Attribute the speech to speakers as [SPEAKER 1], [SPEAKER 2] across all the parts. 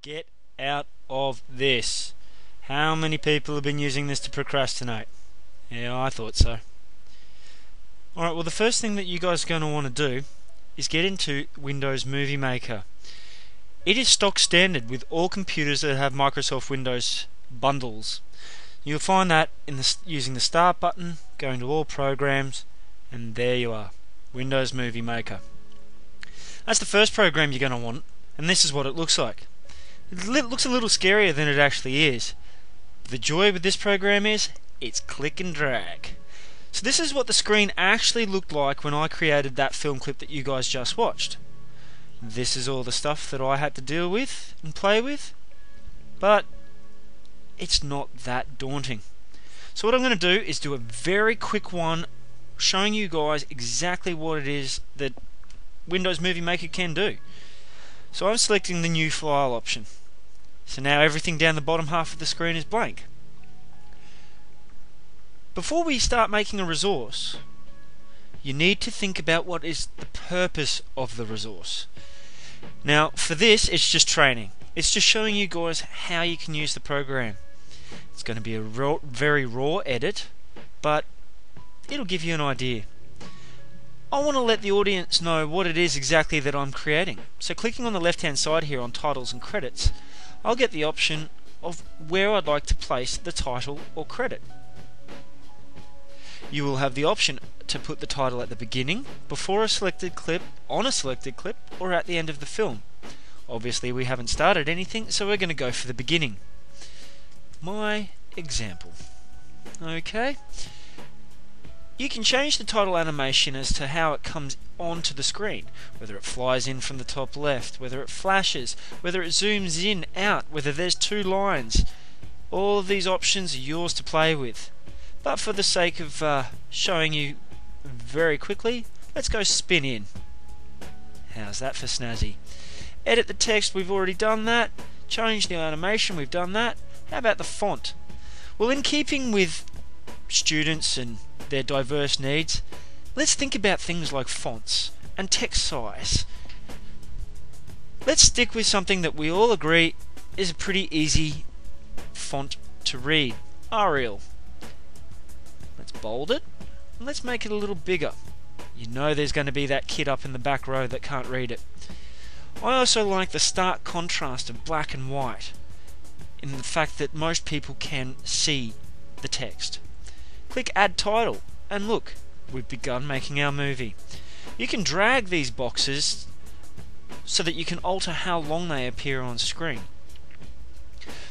[SPEAKER 1] Get out of this. How many people have been using this to procrastinate? Yeah, I thought so. Alright, well the first thing that you guys are going to want to do is get into Windows Movie Maker. It is stock standard with all computers that have Microsoft Windows bundles. You'll find that using the Start button, going to All Programs, and there you are, Windows Movie Maker. That's the first program you're going to want, and this is what it looks like. It looks a little scarier than it actually is. The joy with this program is, it's click and drag. So this is what the screen actually looked like when I created that film clip that you guys just watched. This is all the stuff that I had to deal with and play with, but it's not that daunting. So what I'm going to do is do a very quick one showing you guys exactly what it is that Windows Movie Maker can do. So I'm selecting the New File option. So now everything down the bottom half of the screen is blank. Before we start making a resource, you need to think about what is the purpose of the resource. Now for this, it's just training. It's just showing you guys how you can use the program. It's going to be a very raw edit, but it'll give you an idea. I want to let the audience know what it is exactly that I'm creating. So clicking on the left hand side here on titles and credits, I'll get the option of where I'd like to place the title or credit. You will have the option to put the title at the beginning, before a selected clip, on a selected clip, or at the end of the film. Obviously we haven't started anything, so we're going to go for the beginning. My example. Okay. You can change the title animation as to how it comes onto the screen, whether it flies in from the top left, whether it flashes, whether it zooms in, out, whether there's two lines. All of these options are yours to play with. But for the sake of showing you very quickly, let's go spin in. How's that for snazzy? Edit the text, we've already done that. Change the animation, we've done that. How about the font? Well, in keeping with students and their diverse needs, let's think about things like fonts and text size. Let's stick with something that we all agree is a pretty easy font to read. Arial. Let's bold it, and let's make it a little bigger. You know there's going to be that kid up in the back row that can't read it. I also like the stark contrast of black and white, in the fact that most people can see the text. Click Add Title, and look, we've begun making our movie. You can drag these boxes so that you can alter how long they appear on screen.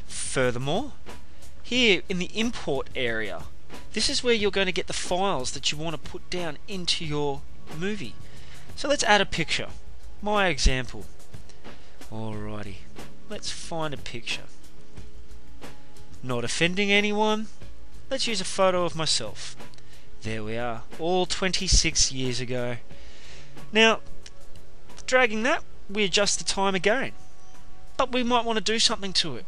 [SPEAKER 1] Furthermore, here in the import area, this is where you're going to get the files that you want to put down into your movie. So let's add a picture. My example. Alrighty, let's find a picture. Not offending anyone, let's use a photo of myself. There we are, all 26 years ago. Now, dragging that, we adjust the time again. But we might want to do something to it.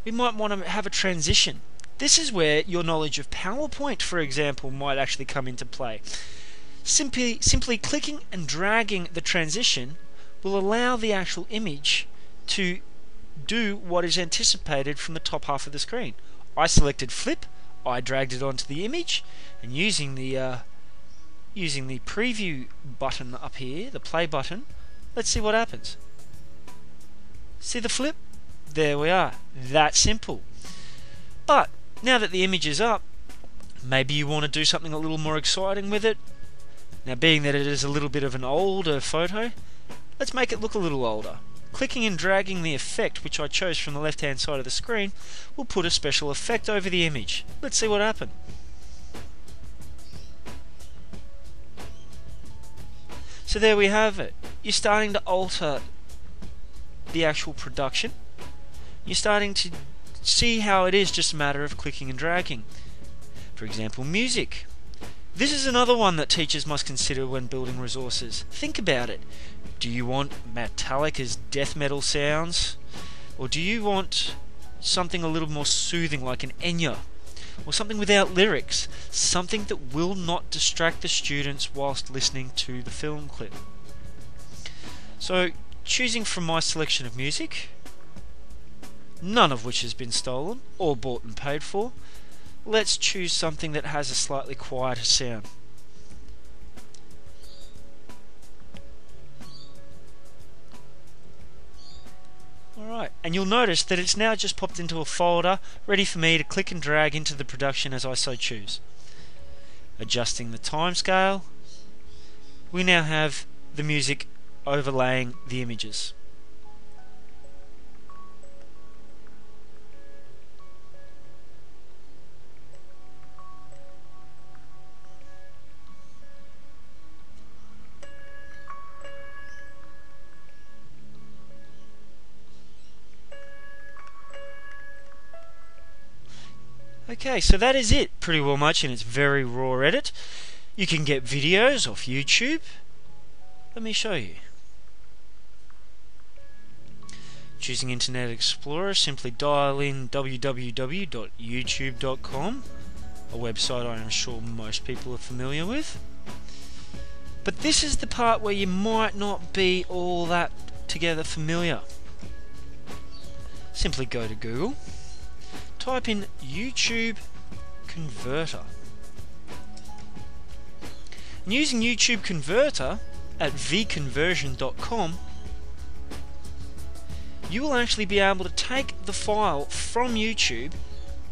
[SPEAKER 1] We might want to have a transition. This is where your knowledge of PowerPoint, for example, might actually come into play. Simply clicking and dragging the transition will allow the actual image to do what is anticipated from the top half of the screen. I selected flip, I dragged it onto the image, and using the preview button up here, the play button, let's see what happens. See the flip? There we are. That simple. But now that the image is up, maybe you want to do something a little more exciting with it. Now, being that it is a little bit of an older photo, let's make it look a little older. Clicking and dragging the effect, which I chose from the left hand side of the screen, will put a special effect over the image. Let's see what happened. So there we have it. You're starting to alter the actual production. You're starting to see how it is just a matter of clicking and dragging. For example, music. This is another one that teachers must consider when building resources. Think about it. Do you want Metallica's death metal sounds? Or do you want something a little more soothing like an Enya? Or something without lyrics? Something that will not distract the students whilst listening to the film clip. So choosing from my selection of music, none of which has been stolen or bought and paid for. Let's choose something that has a slightly quieter sound. Alright, and you'll notice that it's now just popped into a folder ready for me to click and drag into the production as I so choose. Adjusting the timescale, we now have the music overlaying the images. Okay, so that is it pretty well much in its very raw edit. You can get videos off YouTube. Let me show you. Choosing Internet Explorer, simply dial in www.youtube.com, a website I am sure most people are familiar with. But this is the part where you might not be all that together familiar. Simply go to Google, type in YouTube Converter. And using YouTube Converter at vconversion.com, you will actually be able to take the file from YouTube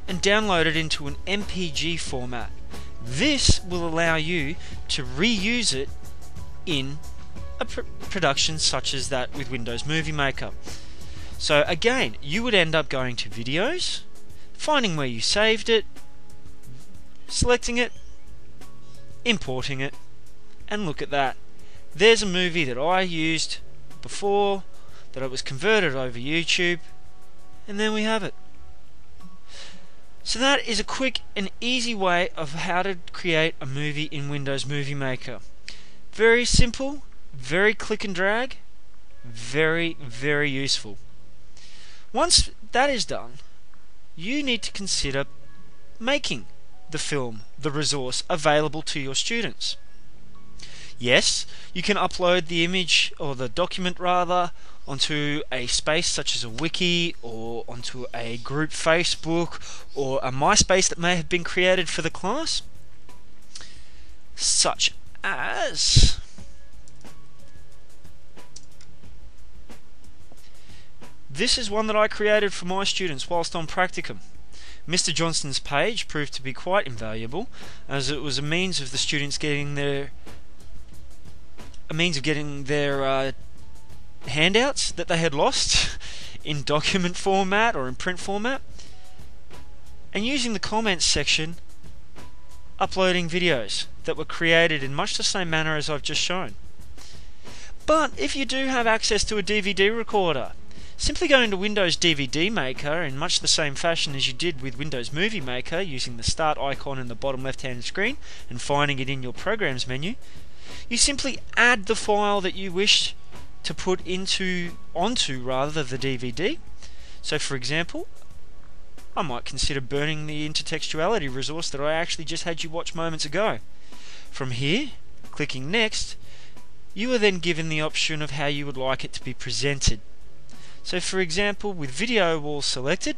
[SPEAKER 1] and download it into an MPG format. This will allow you to reuse it in a production such as that with Windows Movie Maker. So again, you would end up going to videos, finding where you saved it, selecting it, importing it, and look at that. There's a movie that I used before, that I was converted over YouTube, and there we have it. So that is a quick and easy way of how to create a movie in Windows Movie Maker. Very simple, very click and drag, very, very useful. Once that is done, you need to consider making the film, the resource, available to your students. Yes, you can upload the image, or the document rather, onto a space such as a wiki, or onto a group Facebook, or a MySpace that may have been created for the class, such as this is one that I created for my students whilst on practicum. Mr. Johnston's page proved to be quite invaluable, as it was a means of the students getting their handouts that they had lost in document format or in print format, and using the comments section, uploading videos that were created in much the same manner as I've just shown. But if you do have access to a DVD recorder, simply going to Windows DVD Maker in much the same fashion as you did with Windows Movie Maker, using the start icon in the bottom left hand screen and finding it in your programs menu, you simply add the file that you wish to put onto the DVD. So for example, I might consider burning the intertextuality resource that I actually just had you watch moments ago. From here, clicking next, you are then given the option of how you would like it to be presented. So for example, with video wall selected,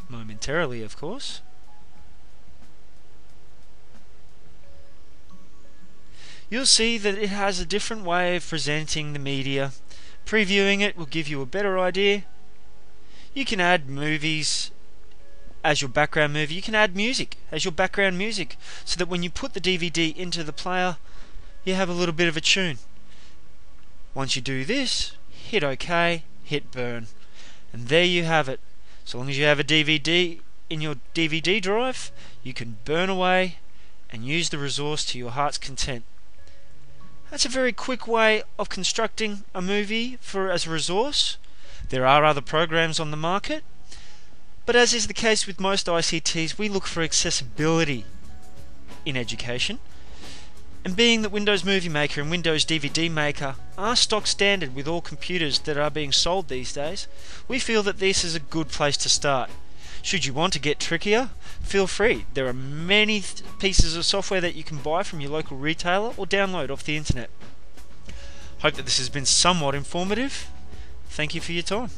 [SPEAKER 1] momentarily of course, you'll see that it has a different way of presenting the media. Previewing it will give you a better idea. You can add movies as your background movie. You can add music as your background music, so that when you put the DVD into the player, you have a little bit of a tune. Once you do this, hit OK, hit burn, and there you have it. So long as you have a DVD in your DVD drive, you can burn away and use the resource to your heart's content. That's a very quick way of constructing a movie as a resource. There are other programs on the market, but as is the case with most ICTs, we look for accessibility in education. And being that Windows Movie Maker and Windows DVD Maker are stock standard with all computers that are being sold these days, we feel that this is a good place to start. Should you want to get trickier, feel free. There are many pieces of software that you can buy from your local retailer or download off the internet. Hope that this has been somewhat informative. Thank you for your time.